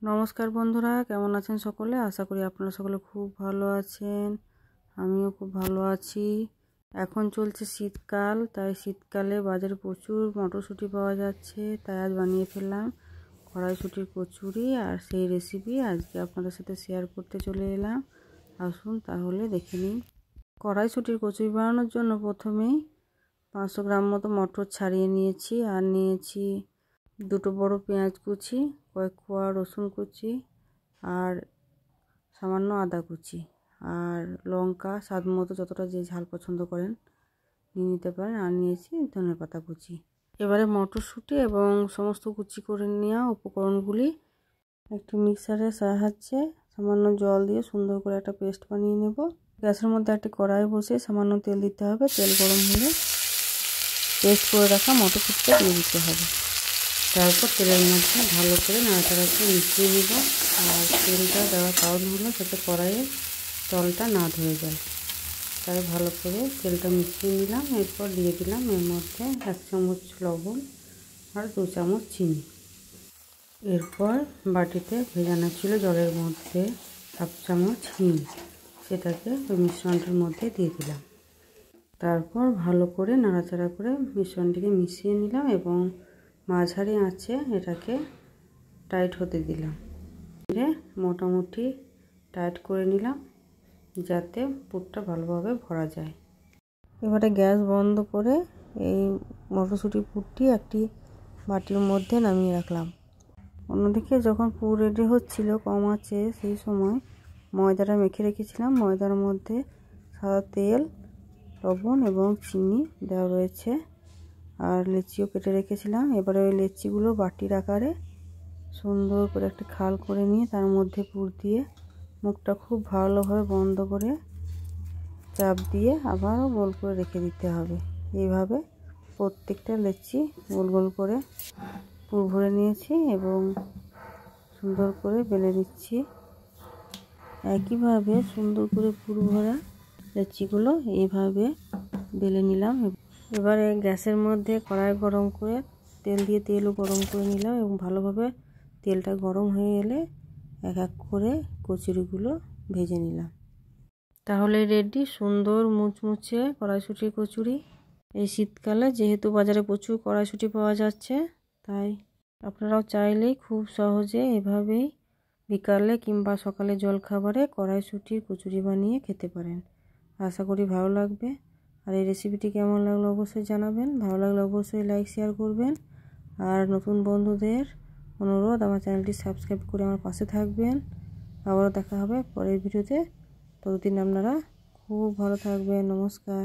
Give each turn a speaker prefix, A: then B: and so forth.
A: নমস্কার বন্ধুরা, কেমন আছেন সকলে? আশা করি আপনারা সকলে খুব ভালো আছেন। আমিও খুব ভালো আছি। এখন চলছে শীতকাল, তাই শীতকালে বাজারে প্রচুর মটরশুঁটি পাওয়া যাচ্ছে। তাই আজ বানিয়ে ফেললাম কড়াইশুঁটির কচুরি, আর সেই রেসিপি আজকে আপনাদের সাথে শেয়ার করতে চলে এলাম। আসুন তাহলে দেখে নিন। কড়াইশুঁটির কচুরি বানানোর জন্য প্রথমেই 500 গ্রাম মতো মটর ছাড়িয়ে নিয়েছি, আর নিয়েছি দুটো বড় পেঁয়াজ কুচি, কয়েক কোয়া রসুন কুচি, আর সামান্য আদা কুচি, আর লঙ্কা স্বাদ মতো যতটা যে ঝাল পছন্দ করেন নিয়ে নিতে পারেন, আর নিয়েছি ধনেপাতা কুচি। এবারে মটরশুঁটি এবং সমস্ত কুচি করে নেওয়া উপকরণগুলি একটি মিক্সারের সাহায্যে সামান্য জল দিয়ে সুন্দর করে একটা পেস্ট বানিয়ে নেব। গ্যাসের মধ্যে একটি কড়াই বসে সামান্য তেল দিতে হবে। তেল গরম হলে পেস্ট করে রাখা মটরশুঁটিটা দিয়ে দিতে হবে। তারপর তেলের মধ্যে ভালো করে নাড়াচাড়া করে মিশিয়ে নেব। আর তেলটা দেওয়ার কারণ হলো যাতে কড়াইয়ে জলটা না ধরে যায়, তাই ভালো করে তেলটা মিশিয়ে নিলাম। এরপর দিয়ে দিলাম এর মধ্যে 1 চামচ লবণ আর 2 চামচ চিনি। এরপর বাটিতে ভেজানো ছিল জলের মধ্যে 1/2 চামচ হিং, সেটাকে ওই মিশ্রণটার মধ্যে দিয়ে দিলাম। তারপর ভালো করে নাড়াচাড়া করে মিশ্রণটিকে মিশিয়ে নিলাম এবং মাঝারি আঁচে এটাকে টাইট হতে দিলাম। মোটামুটি টাইট করে নিলাম যাতে পুরটা ভালোভাবে ভরা যায়। এবারে গ্যাস বন্ধ করে এই মটরশুঁটি পুরটি একটি বাটির মধ্যে নামিয়ে রাখলাম। অন্যদিকে যখন পুর রেডি হচ্ছিল কম আঁচে, সেই সময় ময়দাটা মেখে রেখেছিলাম। ময়দার মধ্যে সাদা তেল, লবণ এবং চিনি দেওয়া রয়েছে, আর লেচিও কেটে রেখেছিলাম। এবারে ওই লেচিগুলো বাটির আকারে সুন্দর করে একটা খাল করে নিয়ে তার মধ্যে পুর দিয়ে মুখটা খুব ভালোভাবে বন্ধ করে চাপ দিয়ে আবারও গোল করে রেখে দিতে হবে। এইভাবে প্রত্যেকটা লেচি গোল গোল করে পুর ভরে নিয়েছি এবং সুন্দর করে বেলে দিচ্ছি। একইভাবে সুন্দর করে পুর ভরা লেচিগুলো এইভাবে বেলে নিলাম। এবারে গ্যাসের মধ্যে কড়াই গরম করে তেলও গরম করে নিলাম এবং ভালোভাবে তেলটা গরম হয়ে এলে এক এক করে কচুরিগুলো ভেজে নিলাম। তাহলে রেডি সুন্দর মুচমুচে কড়াইশুঁটির কচুরি। এই শীতকালে যেহেতু বাজারে প্রচুর কড়াইশুঁটি পাওয়া যাচ্ছে, তাই আপনারাও চাইলেই খুব সহজে এভাবেই বিকালে কিংবা সকালে জলখাবারে কড়াইশুঁটির কচুরি বানিয়ে খেতে পারেন। আশা করি ভালো লাগবে। আর এই রেসিপিটি কেমন লাগলো অবশ্যই জানাবেন। ভালো লাগলে অবশ্যই লাইক শেয়ার করবেন। আর নতুন বন্ধুদের অনুরোধ আমার চ্যানেলটি সাবস্ক্রাইব করে আমার পাশে থাকবেন। আবারও দেখা হবে পরের ভিডিওতে। ততদিন আপনারা খুব ভালো থাকবেন। নমস্কার।